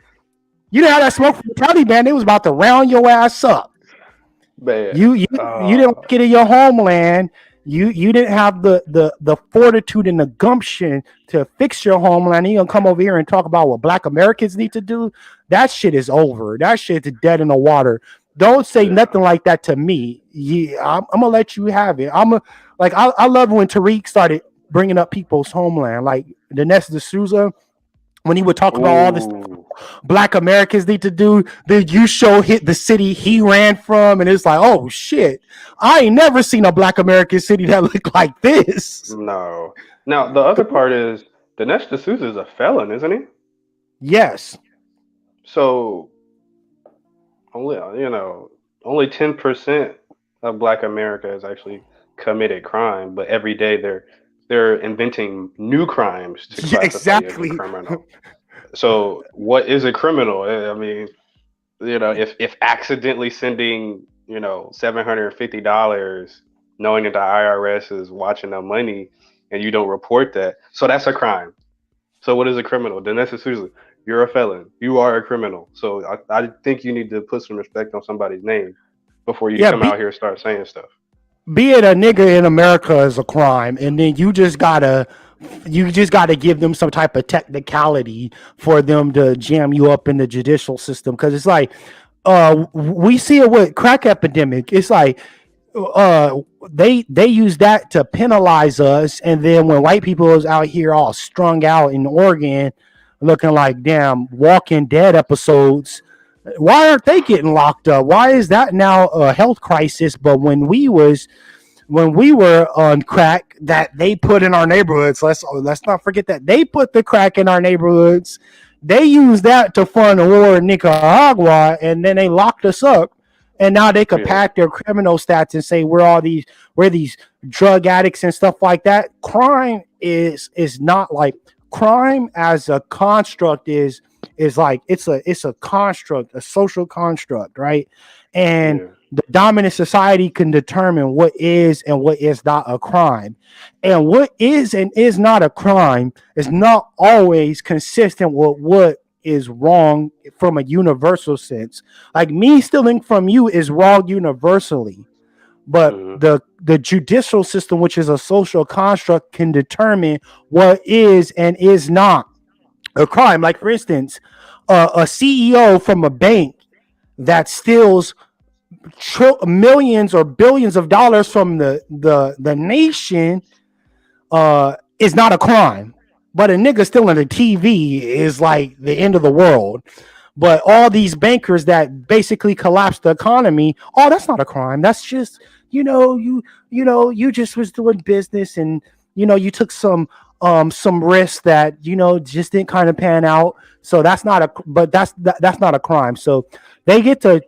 [SPEAKER 1] You didn't have that smoke for the Taliban. They was about to round your ass up. Man, you didn't get in your homeland. You didn't have the fortitude and the gumption to fix your homeland. You gonna come over here and talk about what Black Americans need to do? That shit is over. That shit's dead in the water. Don't say nothing like that to me. I'm gonna let you have it. I love when Tariq started bringing up people's homeland, like the Dinesh D'Souza, when he would talk about all this Black Americans need to do. Then you show hit the city he ran from, and it's like, oh shit, I ain't never seen a Black American city that looked like this.
[SPEAKER 2] No. Now the other part is Dinesh D'Souza is a felon, isn't he?
[SPEAKER 1] Yes.
[SPEAKER 2] So only 10% of Black America has actually committed crime, but every day they're inventing new crimes to classify as a criminal. So what is a criminal? I mean, if accidentally sending, $750, knowing that the IRS is watching the money and you don't report that, so that's a crime. So what is a criminal? Dinesh D'Souza, you're a felon. You are a criminal. So I think you need to put some respect on somebody's name before you come out here and start saying stuff.
[SPEAKER 1] Being a nigga in America is a crime, and then you just gotta You just got to give them some type of technicality for them to jam you up in the judicial system, because it's like we see it with crack epidemic. It's like uh they use that to penalize us, and then when white people is out here all strung out in Oregon looking like damn Walking Dead episodes, why aren't they getting locked up? Why is that now a health crisis? But when we were on crack that they put in our neighborhoods, let's not forget that they put the crack in our neighborhoods. They used that to fund a war in Nicaragua, and then they locked us up. And now they could
[SPEAKER 2] Yeah.
[SPEAKER 1] pack their criminal stats and say we're these drug addicts and stuff like that. Crime is not like crime as a construct is like it's a construct, a social construct, right? And
[SPEAKER 2] Yeah.
[SPEAKER 1] the dominant society can determine what is and what is not a crime. And what is and is not a crime is not always consistent with what is wrong from a universal sense. Like me stealing from you is wrong universally, but
[SPEAKER 2] Mhm.
[SPEAKER 1] the judicial system, which is a social construct, can determine what is and is not a crime. Like for instance, a CEO from a bank that steals millions or billions of dollars from the nation is not a crime. But a nigga stealing a TV is like the end of the world. But all these bankers that basically collapsed the economy, oh, that's not a crime. That's just, you just was doing business, and you took some risks that just didn't kind of pan out. So that's not a crime. So they get to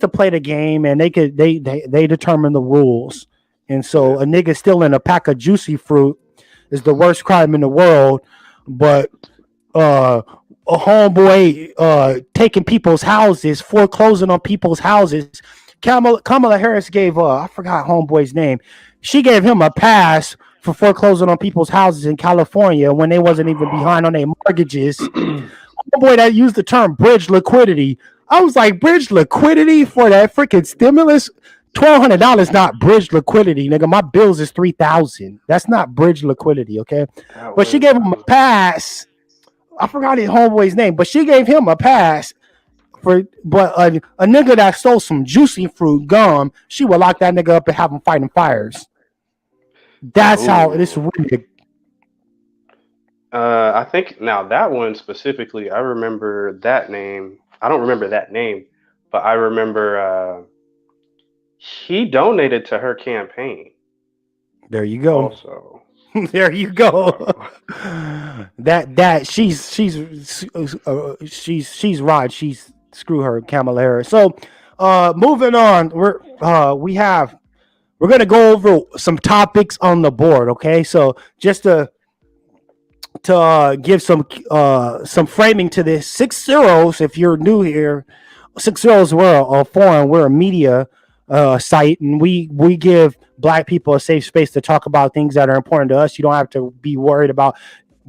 [SPEAKER 1] play the game, and they determine the rules. And
[SPEAKER 2] Yeah.
[SPEAKER 1] so a nigga stealing a pack of juicy fruit is the worst crime in the world, but uh a homeboy taking people's houses, foreclosing on people's houses. Kamala Harris gave I forgot homeboy's name. She gave him a pass for foreclosing on people's houses in California when they wasn't even behind on their mortgages. Homeboy that used the term bridge liquidity. I was like, bridge liquidity for that freaking stimulus? $1,200 not bridge liquidity, nigga. My bills is $3,000. That's not bridge liquidity, okay?
[SPEAKER 2] That
[SPEAKER 1] But she
[SPEAKER 2] was
[SPEAKER 1] gave him a pass. I forgot his homeboy's name, but she gave him a pass for. But a nigga that stole some juicy fruit gum, she would lock that nigga up and have him fighting fires. That's how this
[SPEAKER 2] Ooh.
[SPEAKER 1] really.
[SPEAKER 2] I think now that one specifically, I remember that name. I don't remember that name, but I remember he donated to her campaign
[SPEAKER 1] There you go.
[SPEAKER 2] also.
[SPEAKER 1] There you go.
[SPEAKER 2] So
[SPEAKER 1] that she's right. She's screw her, Kamala Harris. So moving on, we're gonna go over some topics on the board. Okay, so just to give some framing to this, 6ZEROS. If you're new here, 6ZEROS, we're a forum, we're a media site, and we give Black people a safe space to talk about things that are important to us. You don't have to be worried about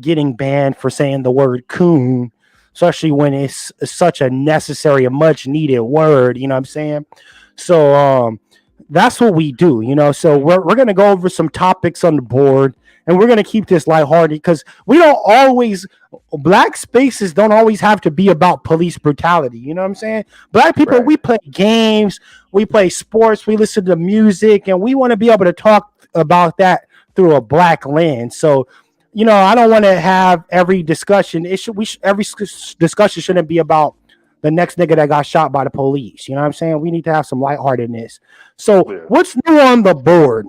[SPEAKER 1] getting banned for saying the word coon, especially when it's such a necessary, a much needed word. You know what I'm saying? So that's what we do. So we're gonna go over some topics on the board, and we're gonna keep this lighthearted because we don't always. Black spaces don't always have to be about police brutality. You know what I'm saying? Black people,
[SPEAKER 2] right.
[SPEAKER 1] we play games, we play sports, we listen to music, and we want to be able to talk about that through a Black lens. So, I don't want to have every discussion. Every discussion shouldn't be about the next nigga that got shot by the police. You know what I'm saying? We need to have some lightheartedness. So,
[SPEAKER 2] Yeah.
[SPEAKER 1] what's new on the board?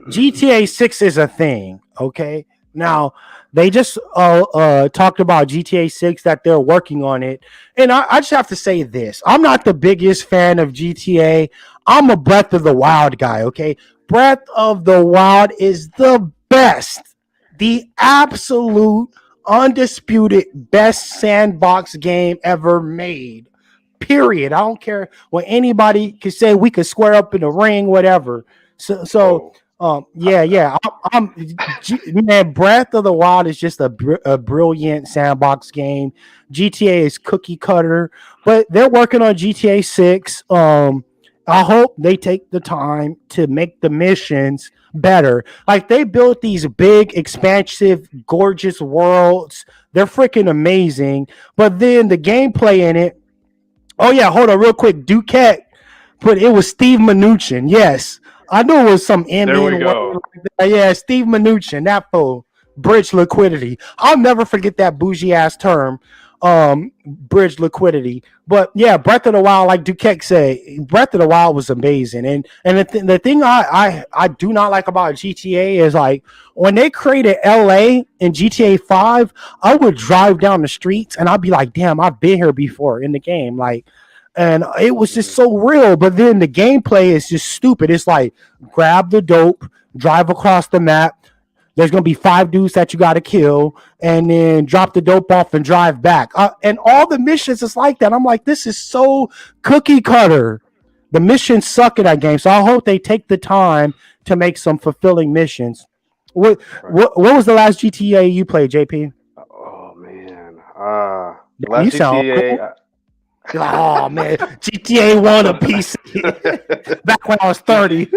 [SPEAKER 1] GTA 6 is a thing, okay? Now, they just talked about GTA 6, that they're working on it. And I just have to say this. I'm not the biggest fan of GTA. I'm a Breath of the Wild guy, okay? Breath of the Wild is the best. The absolute, undisputed best sandbox game ever made. Period. I don't care what anybody could say. We could square up in the ring, whatever. So
[SPEAKER 2] Whoa.
[SPEAKER 1] yeah. Man, Breath of the Wild is just a brilliant sandbox game. GTA is cookie cutter, but they're working on GTA 6. I hope they take the time to make the missions better. Like they built these big, expansive, gorgeous worlds. They're freaking amazing. But then the gameplay in it. Oh yeah, hold on, real quick. Duquette but it was Steve Mnuchin. Yes, I knew it was some
[SPEAKER 2] There we
[SPEAKER 1] Indian word.
[SPEAKER 2] go.
[SPEAKER 1] Like that. Yeah, Steve Mnuchin. That fool. Bridge liquidity. I'll never forget that bougie ass term. Bridge liquidity. But yeah, Breath of the Wild, like Duquette said, Breath of the Wild was amazing. And the thing I do not like about GTA is like when they created LA in GTA 5, I would drive down the streets and I'd be like, damn, I've been here before in the game. Like and it was just
[SPEAKER 2] Mhm.
[SPEAKER 1] so real. But then the gameplay is just stupid. It's like grab the dope, drive across the map. There's gonna be 5 dudes that you gotta kill, and then drop the dope off and drive back. And all the missions is like that. I'm like, this is so cookie cutter. The missions suck in that game, so I hope they take the time to make some fulfilling missions. What
[SPEAKER 2] Right.
[SPEAKER 1] what was the last GTA you played, JP?
[SPEAKER 2] Oh man. The
[SPEAKER 1] Damn, you
[SPEAKER 2] last
[SPEAKER 1] sound
[SPEAKER 2] GTA.
[SPEAKER 1] cool. You're like, oh man, GTA one a piece. Back when I was 30.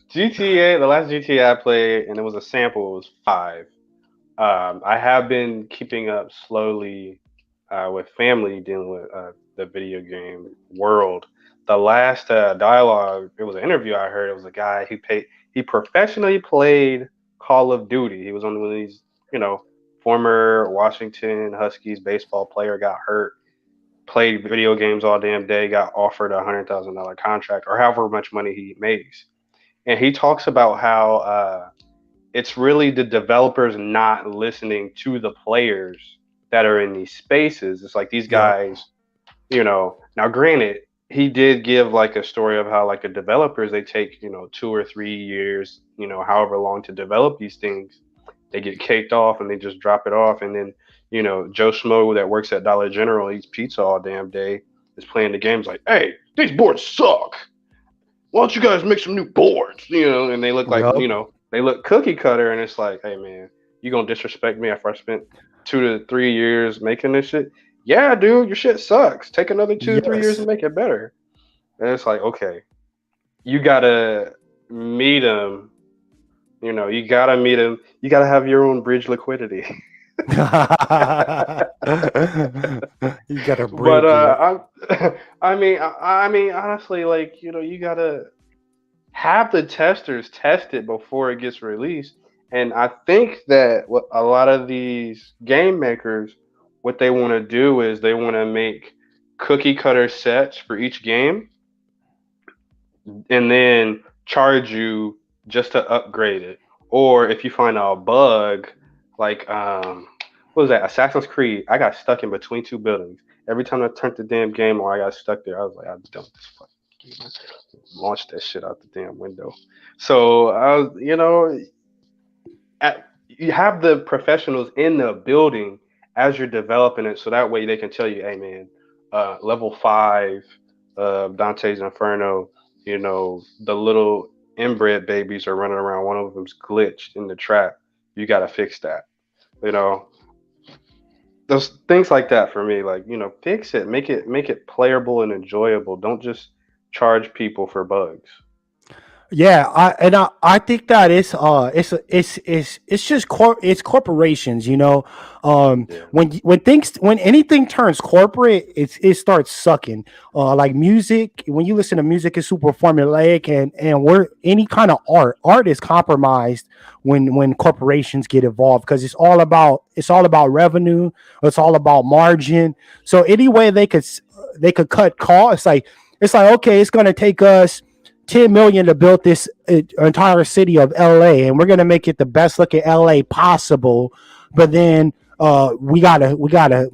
[SPEAKER 2] GTA. The last GTA I played, and it was a sample. It was five. I have been keeping up slowly with family dealing with the video game world. The last dialogue, it was an interview I heard. It was a guy who paid. He professionally played Call of Duty. He was on one of these, you know, former Washington Huskies baseball player got hurt, played video games all damn day, got offered $100,000 contract or however much money he makes. And he talks about how it's really the developers not listening to the players that are in these spaces. It's like these
[SPEAKER 1] Yep.
[SPEAKER 2] guys, now granted, he did give like a story of how like the developers they take, 2 or 3 years, however long to develop these things. They get caked off and they just drop it off and then, Joe Schmo that works at Dollar General eats pizza all damn day is playing the games like, hey, these boards suck. Why don't you guys make some new boards? And they look like,
[SPEAKER 1] Yep.
[SPEAKER 2] they look cookie cutter, and it's like, hey man, you gonna disrespect me after I spent 2 to 3 years making this shit? Yeah, dude, your shit sucks. Take another 2 to 3 years and
[SPEAKER 1] Yes.
[SPEAKER 2] make it better. And it's like, okay, you gotta meet them. You gotta meet them. You gotta have your own bridge liquidity.
[SPEAKER 1] You gotta
[SPEAKER 2] But
[SPEAKER 1] bridge it.
[SPEAKER 2] I mean, honestly, like you gotta have the testers test it before it gets released. And I think that what a lot of these game makers, what they want to do is they want to make cookie cutter sets for each game, and then charge you just to upgrade it. Or if you find a bug, like what was that? Assassin's Creed. I got stuck in between two buildings. Every time I turned the damn game or I got stuck there, I was like, I'm done with this fucking game. Launch that shit out the damn window. So I was, you have the professionals in the building as you're developing it, so that way they can tell you, hey man, level five, Dante's Inferno, the little inbred babies are running around. One of them's glitched in the trap. You got to fix that. You know, those things like that for me, like fix it, make it playable and enjoyable. Don't just charge people for bugs.
[SPEAKER 1] Yeah, I think that it's just it's corporations,
[SPEAKER 2] Yeah.
[SPEAKER 1] when anything turns corporate, it starts sucking. Like music, when you listen to music, it's super formulaic, and we're any kind of art is compromised when corporations get involved because it's all about revenue, it's all about margin. So any way they could cut costs, like it's like okay, it's gonna take us 10 million to build this entire city of LA, and we're gonna make it the best looking LA possible. But then we gotta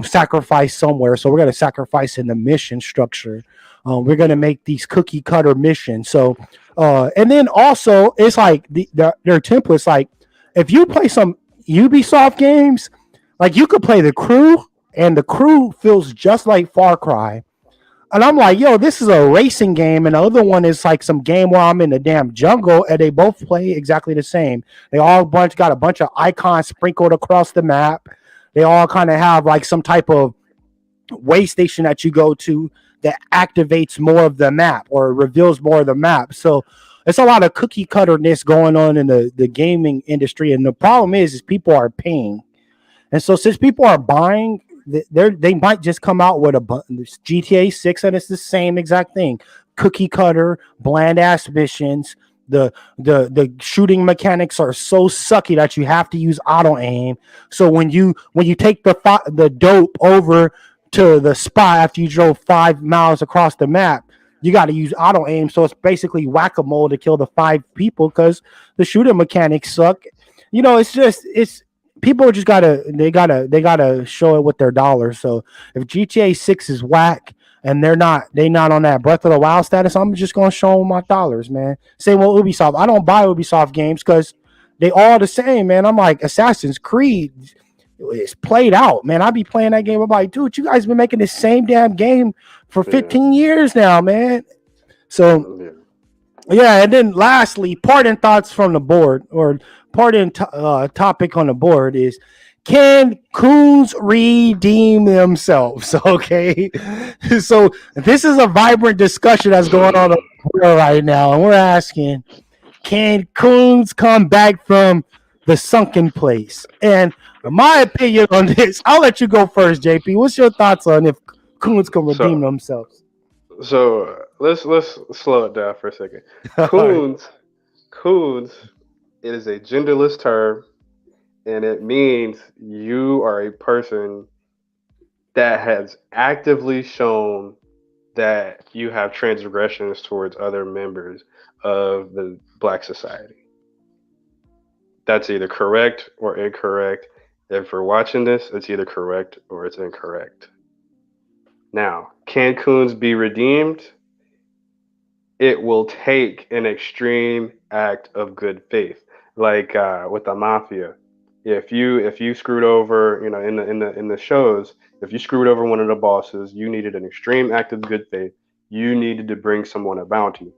[SPEAKER 1] sacrifice somewhere, so we're gonna sacrifice in the mission structure. We're gonna make these cookie cutter missions. So, and then also it's like their templates. Like if you play some Ubisoft games, like you could play the crew, and the crew feels just like Far Cry. And I'm like, yo, this is a racing game, and the other one is like some game where I'm in the damn jungle, and they both play exactly the same. They all got a bunch of icons sprinkled across the map. They all kind of have like some type of way station that you go to that activates more of the map or reveals more of the map. So it's a lot of cookie cutterness going on in the gaming industry, and the problem is people are paying, and so since people are buying, they might just come out with GTA 6, and it's the same exact thing, cookie cutter, bland ass missions. The shooting mechanics are so sucky that you have to use auto aim. So when you take the dope over to the spot after you drove 5 miles across the map, you got to use auto aim. So it's basically whack-a-mole to kill the 5 people because the shooting mechanics suck. It's people just gotta show it with their dollars. So if GTA 6 is whack and they not on that Breath of the Wild status, I'm just gonna show them my dollars, man. Same with Ubisoft. I don't buy Ubisoft games because they all the same, man. I'm like, Assassin's Creed is played out, man. I be playing that game. I'm like, dude, you guys been making the same damn game for 15 years now, man. So yeah, and then lastly, parting thoughts from the board, or parting topic on the board is, can Coons redeem themselves? Okay, so this is a vibrant discussion that's going on right now, and we're asking, can Coons come back from the sunken place? And my opinion on this, I'll let you go first, JP. What's your thoughts on if Coons can redeem themselves?
[SPEAKER 2] So let's slow it down for a second. Coons, it is a genderless term, and it means you are a person that has actively shown that you have transgressions towards other members of the Black society. That's either correct or incorrect. If we're watching this, it's either correct or it's incorrect. Now, can Coons be redeemed? It will take an extreme act of good faith, like with the mafia. If you screwed over, in the shows, if you screwed over one of the bosses, you needed an extreme act of good faith. You needed to bring someone a bounty.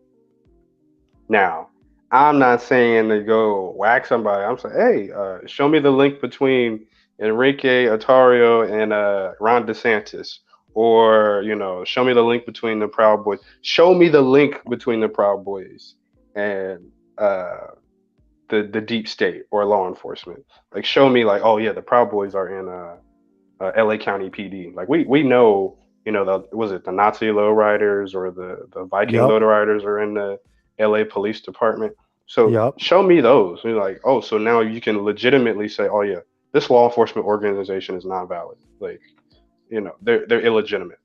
[SPEAKER 2] Now, I'm not saying to go whack somebody. I'm saying, hey, show me the link between Enrique Otario and Ron DeSantis. Or, show me the link between the Proud Boys. Show me the link between the Proud Boys and the deep state or law enforcement. Like, show me, like, oh yeah, the Proud Boys are in LA County PD. Like, we know, was it the Nazi lowriders or the Viking lowriders are in the LA Police Department. So show me those. You're like, oh, so now you can legitimately say, oh yeah, this law enforcement organization is not valid. Like, they're illegitimate.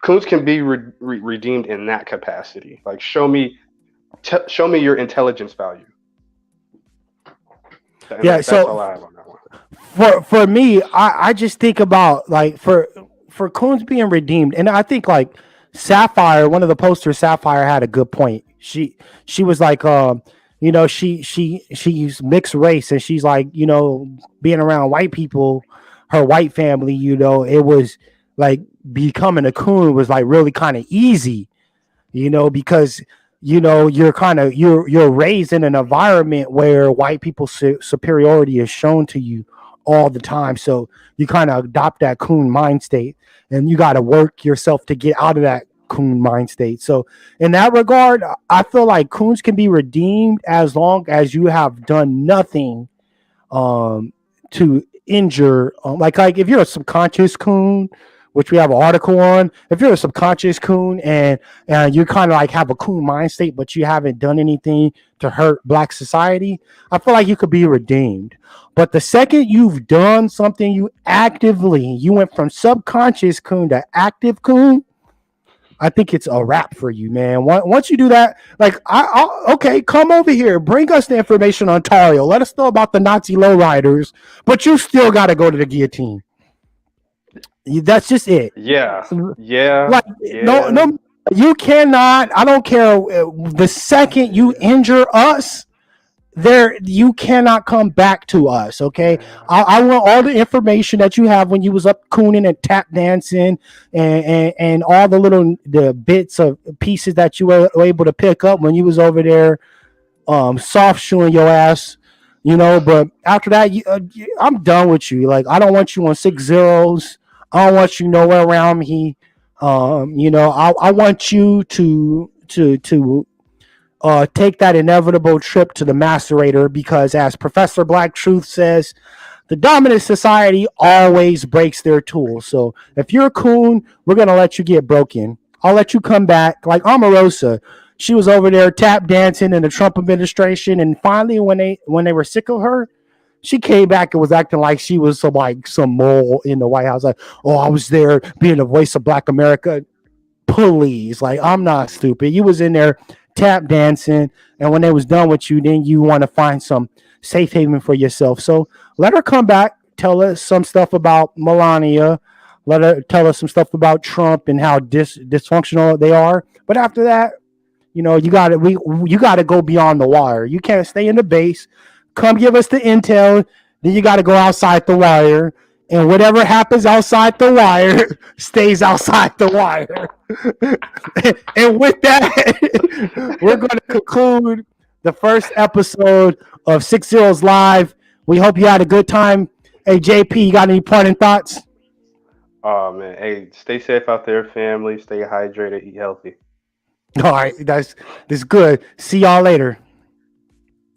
[SPEAKER 2] Coons can be redeemed in that capacity. Like, show me your intelligence value. That's all I have on that one.
[SPEAKER 1] For me, I just think about, like, for Coons being redeemed, and I think like Sapphire, one of the posters, Sapphire had a good point. She was like, she's mixed race, and she's like, being around white people, her white family, it was like becoming a coon was like really kind of easy, because you're raised in an environment where white people's superiority is shown to you all the time. So you kind of adopt that coon mind state, and you got to work yourself to get out of that coon mind state. So in that regard, I feel like coons can be redeemed as long as you have done nothing to injure, like if you're a subconscious coon, which we have an article on. If you're a subconscious coon and you kind of like have a coon mind state, but you haven't done anything to hurt Black society, I feel like you could be redeemed. But the second you've done something, you went from subconscious coon to active coon, I think it's a wrap for you, man. Once you do that, like, okay, come over here, bring us the information on Ontario. Let us know about the Nazi lowriders, but you still got to go to the guillotine. That's just it.
[SPEAKER 2] Yeah.
[SPEAKER 1] Like, no, you cannot. I don't care. The second you injure us, you cannot come back to us. Okay, I want all the information that you have when you was up cooning and tap dancing and all the bits of pieces that you were able to pick up when you was over there soft shoeing your ass, but after that I'm done with you. Like, I don't want you on 6ZEROS. I don't want you nowhere around me. I want you to take that inevitable trip to the macerator, because as Professor Black Truth says, the dominant society always breaks their tools. So if you're a coon, we're gonna let you get broken. I'll let you come back. Like Omarosa, she was over there tap dancing in the Trump administration, and finally, when they were sick of her, she came back and was acting like she was some mole in the White House. Like, oh, I was there being the voice of Black America. Please, like, I'm not stupid. You was in there tap dancing, and when they was done with you, then you want to find some safe haven for yourself. So let her come back, tell us some stuff about Melania, let her tell us some stuff about Trump and how dysfunctional they are. But after that, you got to go beyond the wire. You can't stay in the base. Come give us the intel. Then you got to go outside the wire, and whatever happens outside the wire stays outside the wire. And with that, we're going to conclude the first episode of 6 Zeros Live. We hope you had a good time. Hey, JP, you got any parting thoughts?
[SPEAKER 2] Oh man, hey, stay safe out there, family. Stay hydrated, eat healthy.
[SPEAKER 1] All right, that's good. See y'all later.